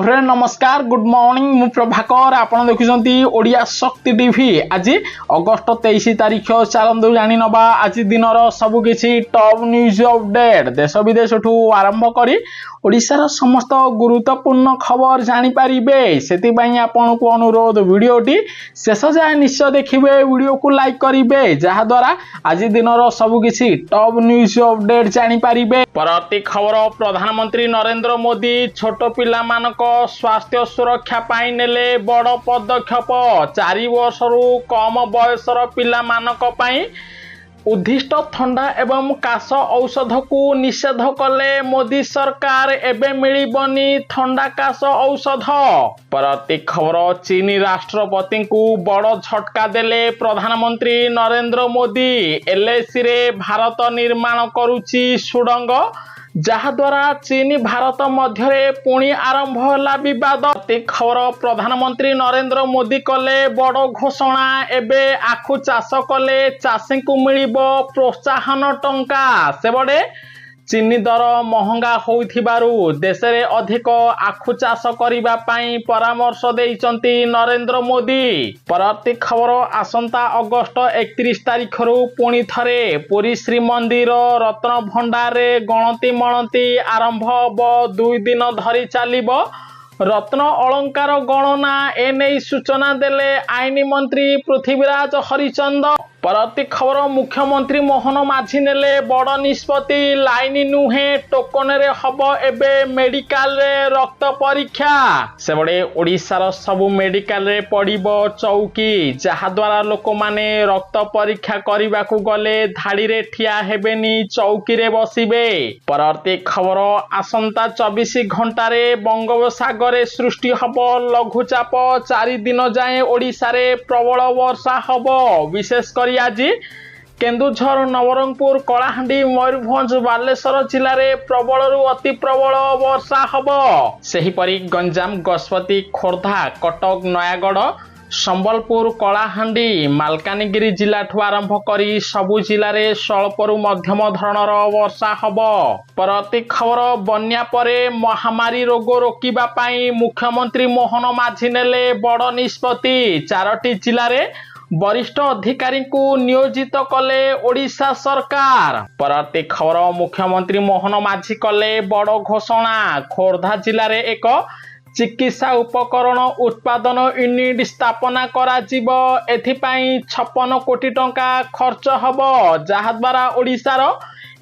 मोहरे नमस्कार good morning मु प्रभाकर आपण देखुछंती ओडिया शक्ति टीवी। आज अगस्त 23 तारिख चलतु जानी नबा आज दिनर सबु किछि टॉप न्यूज अपडेट देश विदेश आरंभ करी ओडिशार समस्त गुरुत्वपूर्ण खबर जानी पारिबे। सेति पई आपन को अनुरोध वीडियोटी शेष जाय निश्चय देखिबे, वीडियो को लाइक करिबे जहा द्वारा आज दिनर सबु किछि टॉप न्यूज अपडेट जानी पारिबे। परवर्ती खबर प्रधानमंत्री नरेंद्र मोदी छोट पिला मानक स्वास्थ्य सुरक्षा पाई नेले बड़ पदक्षेप। 4 वर्षरु कम बयसर पिला मानक पाई उद्दिष्ट थंडा एवं काश औषध को निषेध कले मोदी सरकार। एबे मिलिबनी थंडा काश औषध। परवर्ती खबर चीनी राष्ट्रपति को बड़ झटका देले प्रधानमंत्री नरेंद्र मोदी। एलएसी रे भारत निर्माण करुची सुडंग जहा द्वारा चीन भारत मध्य पुणी आरंभ होला विवाद। खबर प्रधानमंत्री नरेंद्र मोदी कले बड़ घोषणा। एबे आखु चाष कले चाषी को मिलिबो प्रोत्साहन टंका। सेबडे चीनी दर महंगा होइथिबारु देश रे अधिक आखु चाष करिबा पई परामर्श देइचंती नरेंद्र मोदी। परवर्ती खबर आसंता अगस्त 31 तारिख रु पुणी थरे पुरी श्री मंदिर रत्न भंडार रे गणति मणति आरंभ हबो। 2 दिन धरी चलिबो रत्न अलंकार गणना। एने सूचना देले आईन मंत्री पृथ्वीराज हरिचंद। परवर्ती खबर मुख्यमंत्री मोहन माझी नेले बड़ निष्पत्ति। लाइन नुहे टोकन रे हबो एबे मेडिकल रे रक्त परीक्षा। सेबडे ओडिशार सबु मेडिकल रे पड़िबो चौकी जहा द्वारा लोक माने रक्त परीक्षा करबा को गले धाड़ी रे ठिया हेबेनी चौकी रे बसिबे। परवर्ती खबर आसंता 24 घंटा रे बंगोपसागर रे सृष्टि हबो लघुचाप। 4 दिन जाए ओडिशा रे प्रबल वर्षा हबो। विशेष कर आज केन्दुझर नवरंगपुर कलाहांडी मयूरभंज बालेश्वर जिले में प्रबल रु अति प्रबल वर्षा हबो। सेहीपरि गंजाम गजपति खोर्धा कटक नयागढ़ संबलपुर कलाहांडी मालकानगिरी जिला ठू आरंभ करी सबु जिले में स्वल्परु मध्यम धरणर वर्षा हबो। परवर्ती खबर बन्या परे महामारी रोग रोकिबा पाई मुख्यमंत्री मोहन माझी नेले बड़ निष्पत्ति। 4टी जिले में वरिष्ठ अधिकारी को नियोजित कले ओडिशा सरकार। परवर्ती खबर मुख्यमंत्री मोहन माझी कले बड़ घोषणा। खोर्धा जिले में एक चिकित्सा उपकरण उत्पादन यूनिट स्थापना करा जिवो। एथिपाई 56 कोटी टंका खर्च हबो जहा द्वारा ओडिशार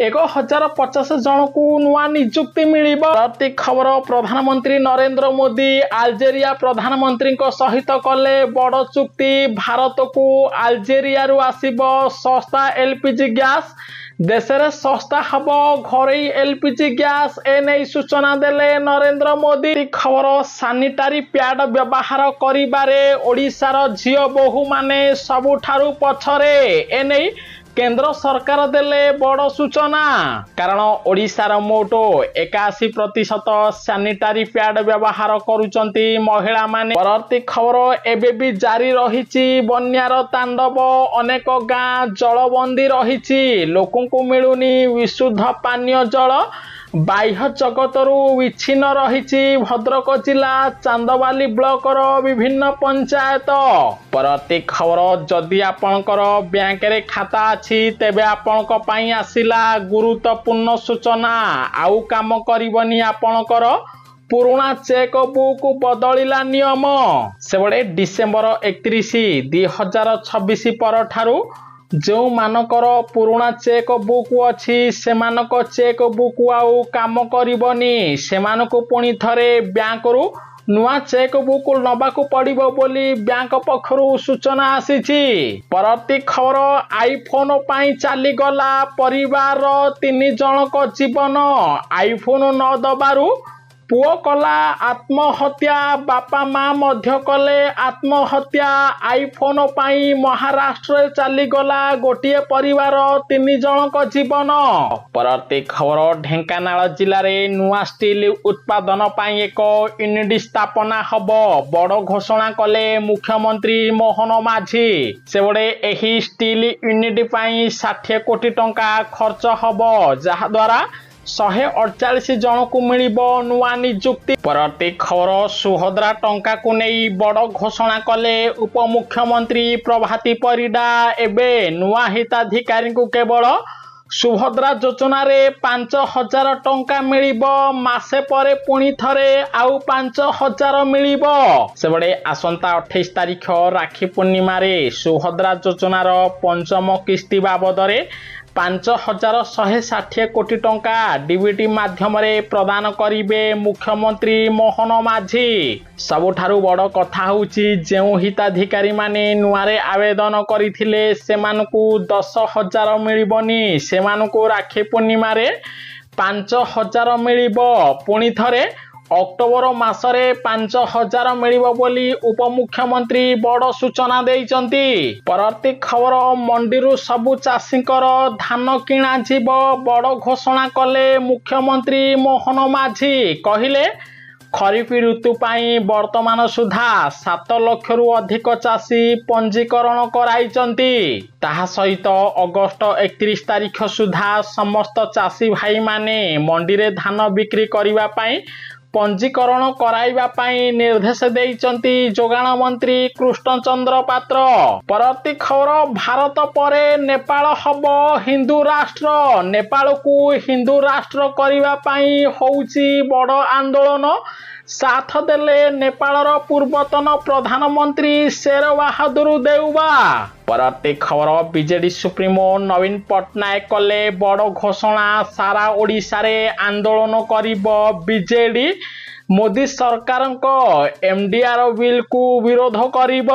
1050 जन को नुआ नियुक्ति मिलिबो। परवर्ती खबर प्रधानमंत्री नरेंद्र मोदी अल्जेरिया प्रधानमंत्री को सहित कले बड़ चुक्ति। भारत को अल्जेरिया रु आसीबो सस्ता एलपीजी गैस। देश रे सस्ता हबो घरे एलपीजी गैस। एने सूचना देले नरेंद्र मोदी। खबर सैनिटरी पैड व्यवहार करिबारे ओडिशार झियो बहु माने सबुठारु पछरे। एने केंद्र सरकार देले बड़ सूचना। कारण ओडिशार मोट 81% सैनिटरी पैड व्यवहार करुचंती महिला माने। परवर्ती खबर एबे भी जारी रहिछि बन्यार तांडव। अनेक गां जलबंदी रहिछि। लोकन को मिलुनी विशुद्ध पानीय जल। बाह्य जगतरु विच्छिन्न रहिछि भद्रक जिला चांदवाली ब्लॉकर विभिन्न पंचायत। परवर्ती खबर जदि आपणकर बैंक रे खाता अछि तेबे आपणक पई आसिला गुरुत्वपूर्ण सूचना। आउ काम करिवनी आपणकर पुराना चेक बुक बदलिला नियम। सेबडे डिसेंबर 31 2026 पर ठारू जो मानकर पुराना चेक बुक अच्छी सेमानक चेक बुक आउ काम करिवनी। सेमानक पुणी थरे बैंक रु नुआ चेक बुक नबाकू पड़िबो बोली बैंक पक्षरु सूचना आसीछि। परवर्ती खबर आईफोन पाई चली गला परिवार 3 जनक जीवन। आईफोन न दबारु पुओ कला आत्महत्या। बापा माँ मध्य कले आत्महत्या। आईफोन पाई महाराष्ट्र चली गला गोटे परिवार 3 जनक जीवन। परवर्ती खबर ढेंकानाल जिले में नुआ स्टील उत्पादन पाई एक यूनिट स्थापना हबो। बड़ घोषणा कले मुख्यमंत्री मोहन माझी। सेबडे एही स्टील यूनिट पाई 60 कोटी टंका खर्च हबो जहा द्वारा 148 ଜଣକୁ ମିଳିବ ନୂଆ ନିଯୁକ୍ତି। ପରବର୍ତ୍ତୀ ଖବର, ସୁଭଦ୍ରା ଟଙ୍କାକୁ ନେଇ ବଡ଼ ଘୋଷଣା କଲେ ଉପମୁଖ୍ୟମନ୍ତ୍ରୀ ପ୍ରଭାତୀ ପରିଡ଼ା। ଏବେ ନୂଆ ହିତାଧିକାରୀଙ୍କୁ କେବଳ ସୁଭଦ୍ରା ଯୋଜନାରେ 5,000 ଟଙ୍କା ମିଳିବ। ମାସେ ପରେ ପୁଣି ଥରେ ଆଉ 5,000 ମିଳିବ। ସେପଟେ ଆସନ୍ତା 28 ତାରିଖ ରାକ୍ଷୀ ପୂର୍ଣ୍ଣିମାରେ ସୁଭଦ୍ରା ଯୋଜନାର ପଞ୍ଚମ କିସ୍ତି ବାବଦରେ 5,160 କୋଟି ଟଙ୍କା ଡିବିଟି ମାଧ୍ୟମରେ ପ୍ରଦାନ କରିବେ ମୁଖ୍ୟମନ୍ତ୍ରୀ ମୋହନ ମାଝୀ। ସବୁଠାରୁ ବଡ଼ କଥା ହେଉଛି, ଯେଉଁ ହିତାଧିକାରୀମାନେ ନୂଆରେ ଆବେଦନ କରିଥିଲେ ସେମାନଙ୍କୁ 10,000 ମିଳିବନି, ସେମାନଙ୍କୁ ରାକ୍ଷୀ ପୂର୍ଣ୍ଣିମାରେ 5,000 ମିଳିବ। ପୁଣି ଥରେ ଅକ୍ଟୋବର ମାସରେ 5,000 ମିଳିବ ବୋଲି ଉପମୁଖ୍ୟମନ୍ତ୍ରୀ ବଡ଼ ସୂଚନା ଦେଇଛନ୍ତି। ପରବର୍ତ୍ତୀ ଖବର, ମଣ୍ଡିରୁ ସବୁ ଚାଷୀଙ୍କର ଧାନ କିଣାଯିବ। ବଡ଼ ଘୋଷଣା କଲେ ମୁଖ୍ୟମନ୍ତ୍ରୀ ମୋହନ ମାଝୀ। କହିଲେ, ଖରିଫ ଋତୁ ପାଇଁ ବର୍ତ୍ତମାନ ସୁଦ୍ଧା 7 ଲକ୍ଷରୁ ଅଧିକ ଚାଷୀ ପଞ୍ଜୀକରଣ କରାଇଛନ୍ତି। ତାହା ସହିତ ଅଗଷ୍ଟ 31 ତାରିଖ ସୁଦ୍ଧା ସମସ୍ତ ଚାଷୀ ଭାଇମାନେ ମଣ୍ଡିରେ ଧାନ ବିକ୍ରି କରିବା ପାଇଁ ପଞ୍ଜୀକରଣ କରାଇବା ପାଇଁ ନିର୍ଦ୍ଦେଶ ଦେଇଛନ୍ତି ଯୋଗାଣ ମନ୍ତ୍ରୀ କୃଷ୍ଣଚନ୍ଦ୍ର ପାତ୍ର। ପରବର୍ତ୍ତୀ ଖବର, ଭାରତ ପରେ ନେପାଳ ହେବ ହିନ୍ଦୁ ରାଷ୍ଟ୍ର। ନେପାଳକୁ ହିନ୍ଦୁ ରାଷ୍ଟ୍ର କରିବା ପାଇଁ ହେଉଛି ବଡ଼ ଆନ୍ଦୋଳନ। ସାଥ ଦେଲେ ନେପାଳର ପୂର୍ବତନ ପ୍ରଧାନମନ୍ତ୍ରୀ ଶେର ବାହାଦୁର ଦେଉବା। ପରବର୍ତ୍ତୀ ଖବର, ବିଜେଡି ସୁପ୍ରିମୋ ନବୀନ ପଟ୍ଟନାୟକ କଲେ ବଡ଼ ଘୋଷଣା। ସାରା ଓଡ଼ିଶାରେ ଆନ୍ଦୋଳନ କରିବ ବିଜେଡି। ମୋଦି ସରକାରଙ୍କ MDR ବିଲ୍କୁ ବିରୋଧ କରିବ।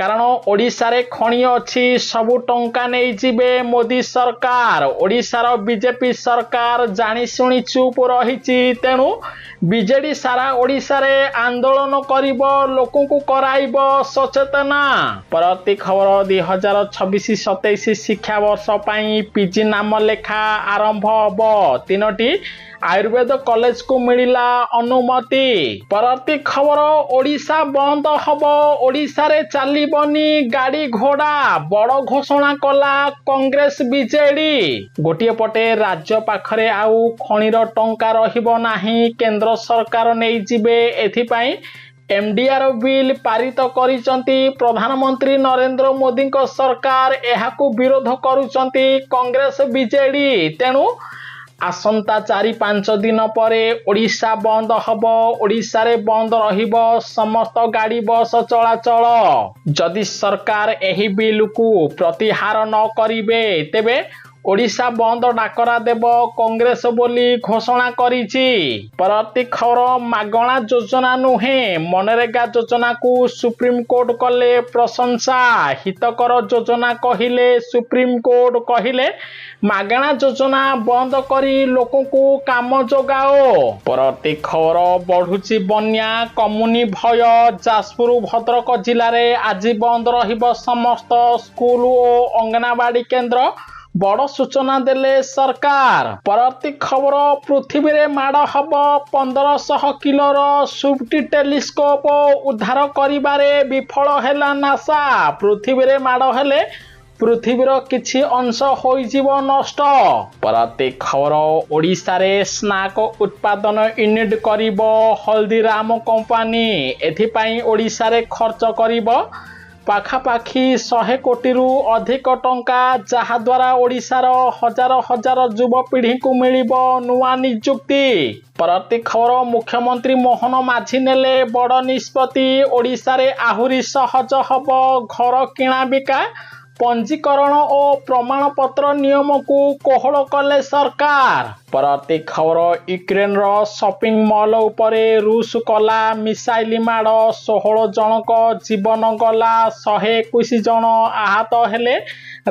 କାରଣ ଓଡ଼ିଶାରେ ଖଣି ଅଛି, ସବୁ ଟଙ୍କା ନେଇଯିବେ ମୋଦି ସରକାର। ଓଡ଼ିଶାର ବିଜେପି ସରକାର ଜାଣିଶୁଣି ଚୁପ୍ ରହିଛି। ତେଣୁ ବିଜେଡି ସାରା ଓଡ଼ିଶାରେ ଆନ୍ଦୋଳନ କରିବ, ଲୋକଙ୍କୁ କରାଇବ ସଚେତନ। ପରବର୍ତ୍ତୀ ଖବର, 2026-27 ଶିକ୍ଷାବର୍ଷ ପାଇଁ PG ନାମ ଲେଖା ଆରମ୍ଭ ହେବ। 3ଟି ଆୟୁର୍ବେଦ କଲେଜକୁ ମିଳିଲା ଅନୁମତି। ପରବର୍ତ୍ତୀ ଖବର, ଓଡ଼ିଶା ବନ୍ଦ ହେବ, ଓଡ଼ିଶାରେ ଚାଲିବନି ଗାଡ଼ି ଘୋଡ଼ା। ବଡ଼ ଘୋଷଣା କଲା କଂଗ୍ରେସ ବିଜେଡି। ଗୋଟିଏ ପଟେ ରାଜ୍ୟ ପାଖରେ ଆଉ ଖଣିର ଟଙ୍କା ରହିବ ନାହିଁ, କେନ୍ଦ୍ର ସରକାର ନେଇଯିବେ। ଏଥିପାଇଁ MDR ବିଲ୍ ପାରିତ କରିଛନ୍ତି ପ୍ରଧାନମନ୍ତ୍ରୀ ନରେନ୍ଦ୍ର ମୋଦିଙ୍କ ସରକାର। ଏହାକୁ ବିରୋଧ କରୁଛନ୍ତି କଂଗ୍ରେସ ବିଜେଡି। ତେଣୁ ଆସନ୍ତା 4-5 ଦିନ ପରେ ଓଡ଼ିଶା ବନ୍ଦ ହେବ। ଓଡ଼ିଶାରେ ବନ୍ଦ ରହିବ ସମସ୍ତ ଗାଡ଼ି ବସ୍ ଚଳାଚଳ। ଯଦି ସରକାର ଏହି ବିଲ୍କୁ ପ୍ରତ୍ୟାହାର ନ କରିବେ ତେବେ ଓଡ଼ିଶା ବନ୍ଦ ଡାକରା ଦେବ କଂଗ୍ରେସ ବୋଲି ଘୋଷଣା କରିଛି। ପରବର୍ତ୍ତୀ ଖବର, ମାଗଣା ଯୋଜନା ନୁହେଁ, ମନରେଗା ଯୋଜନାକୁ ସୁପ୍ରିମକୋର୍ଟ କଲେ ପ୍ରଶଂସା। ହିତକର ଯୋଜନା କହିଲେ ସୁପ୍ରିମକୋର୍ଟ। କହିଲେ, ମାଗଣା ଯୋଜନା ବନ୍ଦ କରି ଲୋକଙ୍କୁ କାମ ଯୋଗାଅ। ପରବର୍ତ୍ତୀ ଖବର, ବଢୁଛି ବନ୍ୟା, କମୁନି ଭୟ। ଯାଜପୁର ଭଦ୍ରକ ଜିଲ୍ଲାରେ ଆଜି ବନ୍ଦ ରହିବ ସମସ୍ତ ସ୍କୁଲ ଓ ଅଙ୍ଗନବାଡି କେନ୍ଦ୍ର। ବଡ଼ ସୂଚନା ଦେଲେ ସରକାର। ପରବର୍ତ୍ତୀ ଖବର, ପୃଥିବୀରେ ମାଡ଼ ହେବ 1,500 କିଲୋର ସୁଫ୍ଟ ଟେଲିସ୍କୋପ। ଉଦ୍ଧାର କରିବାରେ ବିଫଳ ହେଲା ନାସା। ପୃଥିବୀରେ ମାଡ଼ ହେଲେ ପୃଥିବୀର କିଛି ଅଂଶ ହୋଇଯିବ ନଷ୍ଟ। ପରବର୍ତ୍ତୀ ଖବର, ଓଡ଼ିଶାରେ ସ୍ନାକ୍ ଉତ୍ପାଦନ ୟୁନିଟ୍ କରିବ ହଳଦୀରାମ କମ୍ପାନୀ। ଏଥିପାଇଁ ଓଡ଼ିଶାରେ ଖର୍ଚ୍ଚ କରିବ ପାଖାପାଖି 100 କୋଟିରୁ ଅଧିକ ଟଙ୍କା, ଯାହାଦ୍ୱାରା ଓଡ଼ିଶାର ହଜାର ହଜାର ଯୁବପିଢ଼ିଙ୍କୁ ମିଳିବ ନୂଆ ନିଯୁକ୍ତି। ପରବର୍ତ୍ତୀ ଖବର, ମୁଖ୍ୟମନ୍ତ୍ରୀ ମୋହନ ମାଝୀ ନେଲେ ବଡ଼ ନିଷ୍ପତ୍ତି। ଓଡ଼ିଶାରେ ଆହୁରି ସହଜ ହେବ ଘର କିଣାବିକା। ପଞ୍ଜୀକରଣ ଓ ପ୍ରମାଣପତ୍ର ନିୟମକୁ କୋହଳ କଲେ ସରକାର। ପରବର୍ତ୍ତୀ ଖବର, ୟୁକ୍ରେନର ସପିଂ ମଲ୍ ଉପରେ ରୁଷ କଲା ମିସାଇଲ ମାଡ଼। 16 ଜଣଙ୍କ ଜୀବନ ଗଲା, 121 ଜଣ ଆହତ ହେଲେ।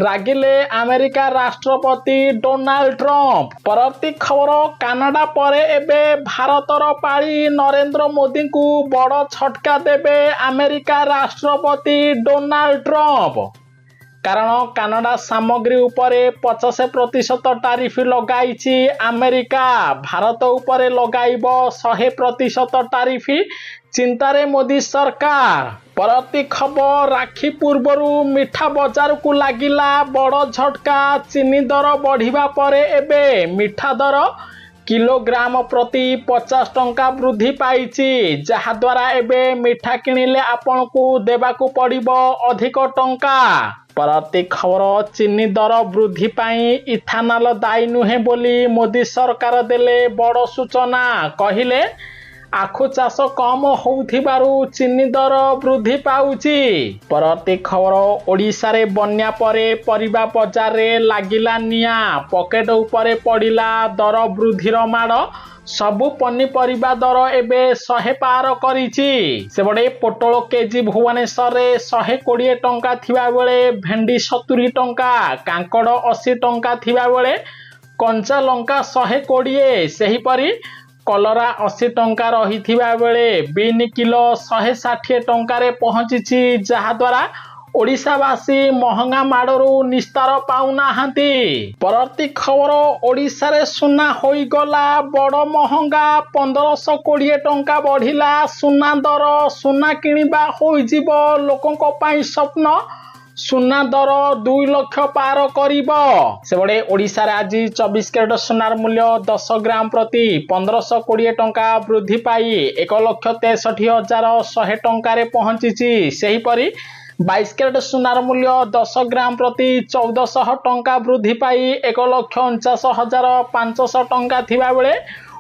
ରାଗିଲେ ଆମେରିକା ରାଷ୍ଟ୍ରପତି ଡୋନାଲ୍ଡ ଟ୍ରମ୍ପ। ପରବର୍ତ୍ତୀ ଖବର, କାନାଡା ପରେ ଏବେ ଭାରତର ପାଳି। ନରେନ୍ଦ୍ର ମୋଦିଙ୍କୁ ବଡ଼ ଝଟକା ଦେବେ ଆମେରିକା ରାଷ୍ଟ୍ରପତି ଡୋନାଲ୍ଡ ଟ୍ରମ୍ପ। କାରଣ କାନାଡା ସାମଗ୍ରୀ ଉପରେ 50% ଟାରିଫ ଲଗାଇଛି ଆମେରିକା। ଭାରତ ଉପରେ ଲଗାଇବ 100% ଟାରିଫ। ଚିନ୍ତାରେ ମୋଦି ସରକାର। ପରବର୍ତ୍ତୀ ଖବର, ରାକ୍ଷୀ ପୂର୍ବରୁ ମିଠା ବଜାରକୁ ଲାଗିଲା ବଡ଼ ଝଟକା। ଚିନି ଦର ବଢ଼ିବା ପରେ ଏବେ ମିଠା ଦର किलोग्राम प्रति 50 टंका वृद्धि पाइछि जहाद्वारा एबे मिठा किणिले आपण को देबाकू पड़िबो अधिक टंका। परवर्ती खबर चीनी दर वृद्धि पाई इथानल दायी नुहे बोली मोदी सरकार देले बड़ सूचना कहिले आखु चाष कम होउथिबारु चीनी दर वृद्धि पाउछि। परवर्ती खबर ओडिशा रे बन्या परे परिबा बजार रे लागिला निया पकेट उपरे पड़िला दर वृद्धिर माड़ सबु पनीपरिबा दर एबे 100 पार करिछि। सेबडे पोटल केजी भुवनेश्वर रे 120 टंका थिबा बेले भेंडी 70 टंका कांकड़ 80 टंका थिबा बेले कंचा लंका 120 सेही परी कलरा 80 टंका रहिथिबा बेले बीन किलो 160 टंका रे पहुंचिछि जहाद्वारा ओडिशावासी महंगा माड़रू निस्तार पाउनाहांती। परवर्ती खबर ओडिशा रे सुना होई गला बड़ महंगा 1520 टंका बढ़िला सुना दर सुना किनिबा होई जीवो लोकंको पाई स्वप्न सुना दर 2 लाख पार करिब। सेबडे ओडिशा रे आज 24 कैरेट सुनार मूल्य 10 ग्राम प्रति 1520 टंका वृद्धि पाई 1,63,100 टंका रे पहुंचिछि। सेही परी 22 कैरेट सुनार मूल्य 10 ग्राम प्रति 1400 टंका वृद्धि पाई 1,49,500 टंका थिबा बेले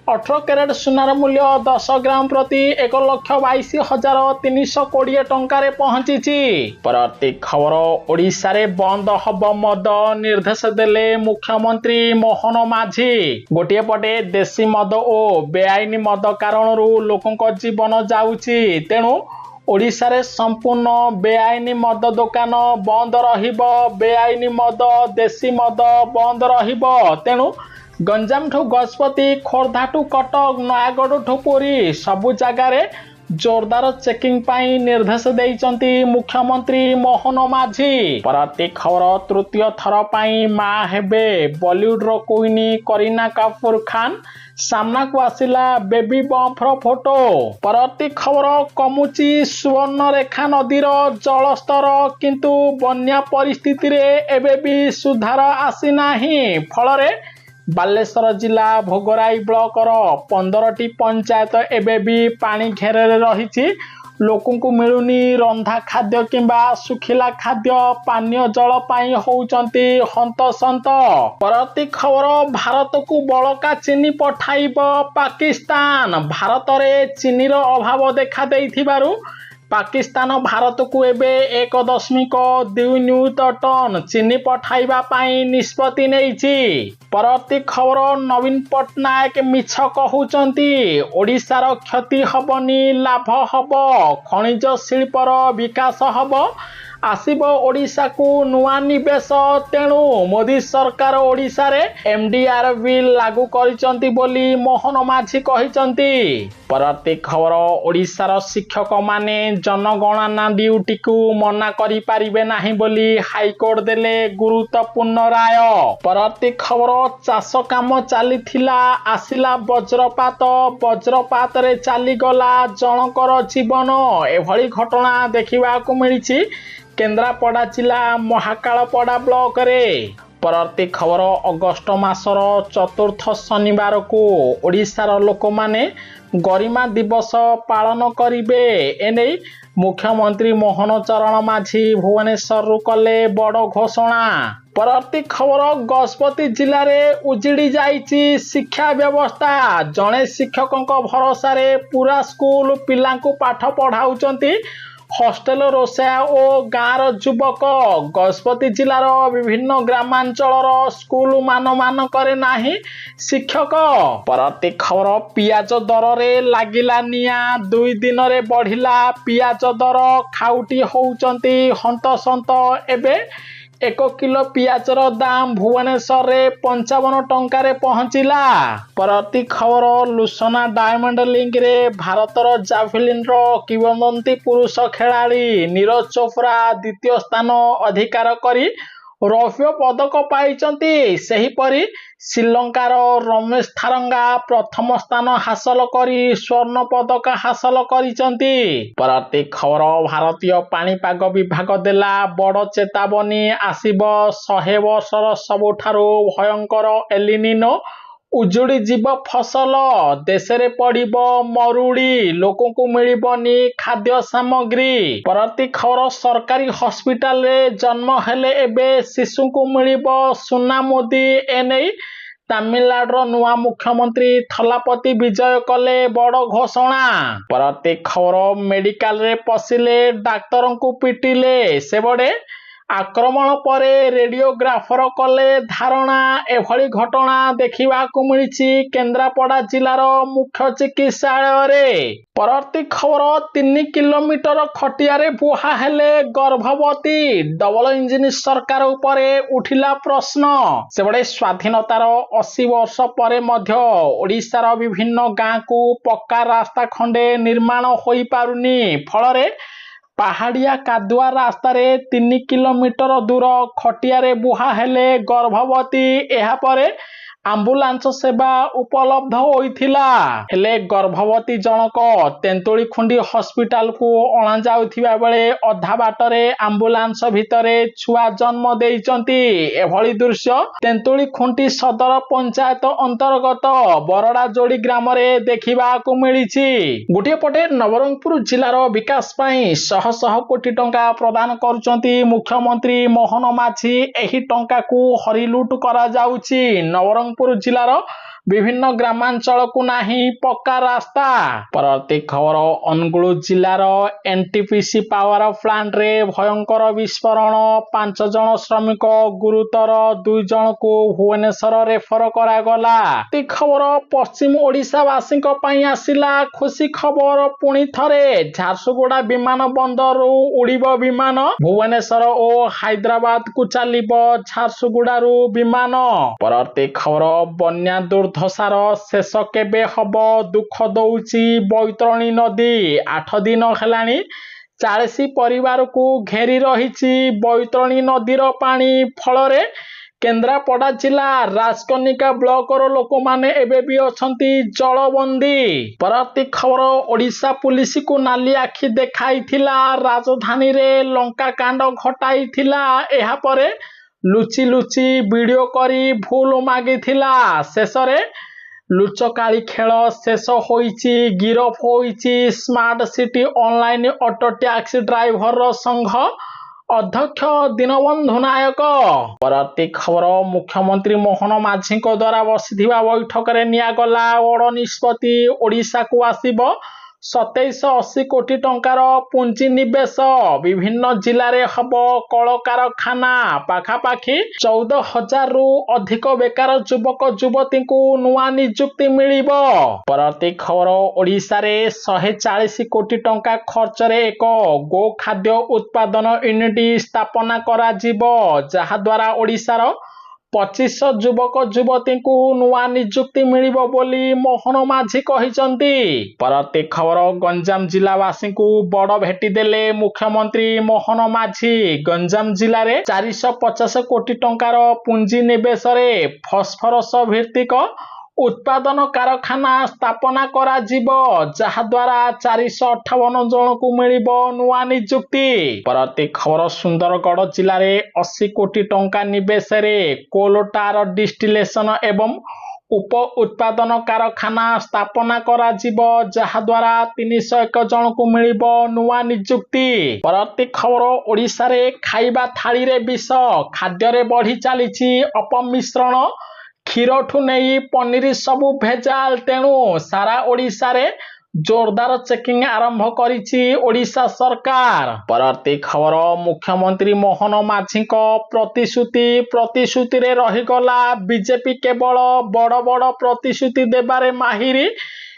18 कैरेट सुनार मूल्य 10 ग्राम प्रति 1,22,320 टंका रे पहुंचिछि। परवर्ती खबर ओडिशा रे बंद हब मद निर्देश देले मुख्यमंत्री मोहन माझी। गोटे पटे देशी मद और बेआईन मद कारणरू लोकंक जीवन जाउछि तेणु ओडिशा रे संपूर्ण बेआईन मद दुकान बंद रहिबो। बेआईन मद देशी मद बंद रहिबो तेणु गंजाम ठू गजपति खोर्धा ठू कटक नयागढ़ ठू पुरी सबु जगार जोरदार चेकिंग पाई निर्देश देइचंती मुख्यमंत्री मोहन माझी। परवर्ती खबर तृतीय थर पाई मा हेबे बॉलीवुड रो क्वीन करीना कपूर खान सामना को आसिला बेबी बम्पर फोटो। परवर्ती खबर कमुची सुवर्णरेखा नदीर जलस्तर किंतु बन्या परिस्थिति रे एबे भी सुधार आसी नाही फलरे बालेश्वर जिला भोगराई ब्लॉकर 15टी पंचायत एबे भी पानी घेरे रही लोकंकु मिलुनी रंधा खाद्य किंबा सुखिला खाद्य पानीय जल पाई होउचंती हंतसंत। परवर्ती खबर भारत को बड़का चीनी पठाइब पाकिस्तान। भारत रे चीनी रो अभाव देखा देइथिबारु पाकिस्तान भारत को एबे 1.2 नियुत टन चीनी पठाइबा पाई निष्पत्ति नेइछि। परवर्ती खबर नवीन पट्टनायक मिछ कहउचंती ओडिशार क्षति हबनी लाभ हब खनिज शिल्पर विकास हब आसिब ओडिशा को नुआ निवेश तेणु मोदी सरकार ओडिशा रे एमडीआर बिल लागू करिसंती बोली मोहन माझी कहिसंती। परवर्ती खबर ओडिशार शिक्षक माने जनगणना ड्यूटी को मना करि पारिबे नाही बोली हाईकोर्ट देले गुरुत्वपूर्ण राय। परवर्ती खबर चाष काम चलीथिला आसिला वज्रपात रे चली गला जनकर जीवन एभली घटना देखिबा को मिलिछि केन्द्रापड़ा जिला महाकालपड़ा ब्लॉक रे। परवर्ती खबर अगस्ट मासर चतुर्थ शनिवार को ओडिशार लोक माने गरिमा दिवस पालन करिवे एने मुख्यमंत्री मोहन चरण माझी भुवनेश्वर कले बड़ घोषणा। परवर्ती खबर गजपति जिले में उजिड़ी जाइछि शिक्षा व्यवस्था। जड़े शिक्षक भरोसा रे पूरा स्कूल पिलांकु पाठ पढ़ाउचंती हॉस्टेल रोषा और गाँव युवक। गजपति जिलार विभिन्न ग्रामांचल स्कूल मानकर नाही शिक्षक। परवर्ती खबर पियाज दर रे लागिला निया 2 दिन रे बढ़िला पियाज दर खाउटी होउचंती हंतसंत। एबे 1 किलो पियाजर दाम भुवनेश्वर रे 55 टंका रे पहुंचिला। परवर्ती खबर लुसना डायमंड लीग रे भारतर जाभलिन रो किंवदंती पुरुष खिलाड़ी नीरज चोपड़ा द्वितीय स्थान अधिकार करी रौप्य पदक पाइचंती। सेहीपरि श्रीलंकार रमेश थारंगा प्रथम स्थान हासिल करी स्वर्ण पदक हासिल करिचंती। परवर्ती खबर भारतीय पाणीपाग विभाग देला बड़ चेतावनी आसिब 100 वर्षर सबुठारु भयंकर एलिनिनो उजुड़ी जीव फसल देश रे पड़िबो मरुड़ी लोकों को मिलिबनी खाद्य सामग्री। परवर्ती खबर सरकारी हॉस्पिटल रे जन्म हेले एबे शिशु को मिलिबो सुना मुदी एने तामिलनाडुर नुआ मुख्यमंत्री थलापति विजय कले बड़ घोषणा। परवर्ती खबर मेडिकल रे पशिले डाक्तर को पिटिले सेबड़े आक्रमण परे रेडियोग्राफर कले धारणा। एभली घटना देखा मिली केन्द्रापड़ा जिलार मुख्य चिकित्सालय रे। परवर्ती खबर 3 किलोमीटर खटियारे बुहा हेले गर्भवती डबल इंजिन सरकार उपरे उठिला प्रश्न। सेबड़े स्वाधीनतार 80 वर्ष परे मध्य ओडिशार विभिन्न गाँ को पक्का रास्ता खंडे निर्माण होई पारुनी। फलरे पहाड़िया कादुआ रास्ता रे 3 किलोमीटर दूर खटियारे बुहा हेले गर्भवती। एहा परे आम्बुलांस सेवा उपलब्ध होइथिला हेले गर्भवती जनक तेंतुली खुंडी हॉस्पिटल को अणा जाउथिबा बेले अधा बाटरे आम्बुलांस भितरे छुआ जन्म देइचंती। एभली दृश्य तेंतुली खुंटी सदर पंचायत अंतर्गत बरडा जोड़ी ग्राम रे देखिबा को मिलिछि। गोटे पटे नवरंगपुर जिलार विकास पाई शह शह कोटी टंका प्रदान करुचंती मुख्यमंत्री मोहन माझी। एही टंका को हरिलुट करा जाउछि। नवरंगपुर जिलार विभिन्न ग्रामांचल को नाही पक्का रास्ता। परवर्ती खबर अनुगुल जिलार एनटीपीसी पावर प्लांट रे भयंकर विस्फोरण 5 जन श्रमिक गुरुतर 2 जन को भुवनेश्वर रेफर करा गला। खबर पश्चिम ओडिशा वासी आसिला खुशी खबर। पुणी थरे झारसुगुड़ा विमान बंदर उड़िब विमान भुवनेश्वर और हैदराबाद को चलिब झारसुगुड़ारू विमान। परवर्ती खबर बन्या दुर्धसार शेष केबे हब दुख दौची बैतरणी नदी। 8 दिन हेलानी 40 परिवार को घेरी रही बैतरणी नदीर पानी। फलरे केन्द्रापड़ा जिला राजकनिका ब्लॉकर लोक माने एबे भी अछंती जलबंदी। परवर्ती खबर ओडिशा पुलिस को नाली आखि देखाइथिला राजधानी रे लंका कांड घटाइथिला। एहा परे लुचि लुचि वीडियो करी भूल मागिथिला। शेषरे लुचकाली खेल शेष होइछि। गिरफ होइछि smart city online auto taxi driver संघ अध्यक्ष दीनबंधु नायक। परवर्ती खबर मुख्यमंत्री मोहन माझी द्वारा बसिथिबा बैठक रे नियागला बड़ निष्पत्ति। ओडिशा को आसीबो 2780 कोटी टंकार पुंजी निवेश। विभिन्न जिले में हब कल कारखाना। पाखापाखि 14,000 रु अधिक बेकार युवक युवती को नुआ नियुक्ति मिलिब। परवर्ती खबर ओडिशा रे 140 कोटी टंका खर्च रे एक गो खाद्य उत्पादन यूनिट स्थापना करा जिवो, जहा द्वारा ओडिशार 25 युवक युवती को नुआ नियुक्ति मिलिब बोली मोहन माझी कहिसंती। परवर्ती खबर गंजाम जिलावासी को बड़ भेटी देले मुख्यमंत्री मोहन माझी। गंजाम जिले में 450 कोटी टंकार पुंजी निवेश रे फॉस्फरस भित्तिक उत्पादन कारखाना स्थापना करा जिवो, जहा द्वारा 458 जन को मिलिब नुआ नियुक्ति। परवर्ती खबर सुंदरगढ़ जिले में 80 कोटी टंका निवेश रे कोलटार डिस्टिलेशन एवं उप उत्पादन कारखाना स्थापना करा जिवो, जहा द्वारा 301 जन को मिलिब नुआ नियुक्ति। परवर्ती खबर ओडिशा रे खाइबा थाली रे विष खाद्य रे बढ़ी चलीछि अपमिश्रण। क्षीर ठू नहीं पनीर सबू भेजाल, तेणु सारा ओडिशा रे जोरदार चेकिंग आरंभ करिछि ओडिशा सरकार। परवर्ती खबर मुख्यमंत्री मोहन माझी प्रतिश्रुति रे रहीगला बीजेपी केवल बड़ बड़ प्रतिश्रुति देबारे माहिरी।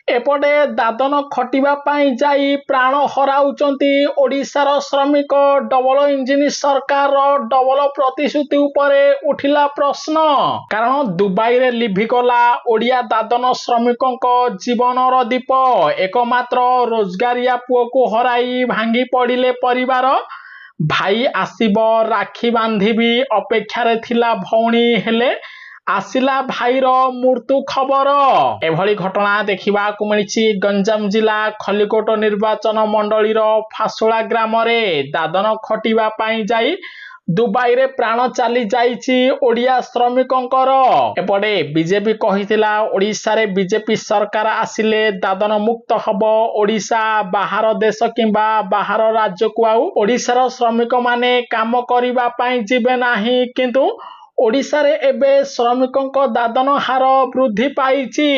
एपटे दादन खटिबा पाई जाई प्राण हराउचंती ओडिशार श्रमिक। डबल इंजिन सरकार डबल प्रतिश्रुति उपरे उठिला प्रश्न, कारण दुबई रे लिभिगला ओडिया दादन श्रमिकों जीवनर दीप। एकमात्र रोजगारिया पुओ को हराई भांगी पड़िले परिवार। भाई आसीब राखी बांधिबी अपेक्षारे थिला भौणी, हेले आसिला भाईर मृत्यु खबर। एभली घटना देखा मिली गंजाम जिला खलिकोट निर्वाचन मंडलीर फासुला ग्राम रे दादन खटिबा पाई जाई ଦୁବାଇରେ ପ୍ରାଣ ଚାଲି ଯାଇଛି ଓଡ଼ିଆ ଶ୍ରମିକଙ୍କର। ଏପଟେ ବିଜେପି କହିଥିଲା ଓଡ଼ିଶାରେ ବିଜେପି ସରକାର ଆସିଲେ ଦାଦନ ମୁକ୍ତ ହେବ ଓଡ଼ିଶା। ବାହାର ଦେଶ କିମ୍ବା ବାହାର ରାଜ୍ୟକୁ ଆଉ ଓଡ଼ିଶାର ଶ୍ରମିକମାନେ କାମ କରିବା ପାଇଁ ଯିବେ ନାହିଁ। କିନ୍ତୁ ଓଡ଼ିଶାରେ ଏବେ ଶ୍ରମିକଙ୍କ ଦାଦନ ହାର ବୃଦ୍ଧି ପାଇଛି।